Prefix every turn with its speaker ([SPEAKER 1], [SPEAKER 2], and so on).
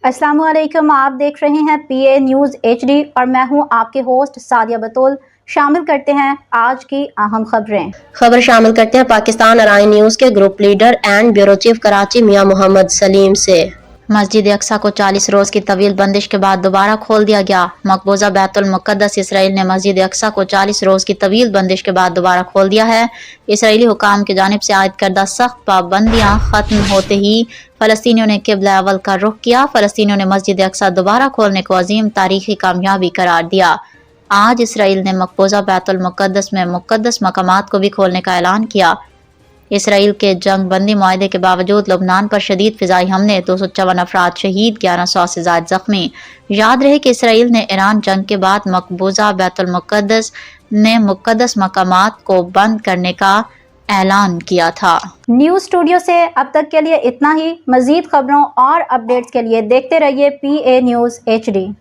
[SPEAKER 1] अस्सलाम वालेकुम, आप देख रहे हैं PA न्यूज़ HD और मैं हूं आपके होस्ट सादिया बतूल। शामिल करते हैं आज की अहम खबर
[SPEAKER 2] शामिल करते हैं पाकिस्तान अराइन न्यूज़ के group leader and bureau chief Karachi Mian Mohammad Saleem से। मस्जिद अक्सा को 40 रोज की तवील बंदिश के बाद दोबारा खोल दिया गया। मकबूजा बैतुल मुक़द्दस इसराइल ने मस्जिद अक्सा को 40 रोज की तवील बंदिश के बाद दोबारा खोल दिया है। इसराइली हुकाम की जानिब से आयद करदा सख्त पाबंदियां खत्म होते ही फ़लस्तीनियों ने क़िबला अव्वल का रुख किया। फ़लस्तीनियों ने मस्जिद अक्सा दोबारा खोलने को अजीम तारीखी कामयाबी करार दिया। आज इसराइल ने मकबूजा बैतुल मुक़द्दस में मुक़द्दस मकामात को भी खोलने का ऐलान किया। इसराइल के जंग बंदी मुआहदे के बावजूद लुबनान पर शदीद फ़िज़ाई हमले, 254 अफराद शहीद, 1100 से ज़ायद ज़ख्मी। याद रहे कि इसराइल ने ईरान जंग के बाद मकबूजा बैतुल मुक़द्दस में मुक़द्दस मकामात को बंद करने का ऐलान किया था।
[SPEAKER 1] न्यूज़ स्टूडियो से अब तक के लिए इतना ही। मज़ीद खबरों और अपडेट्स के लिए देखते रहिए PA न्यूज़ HD।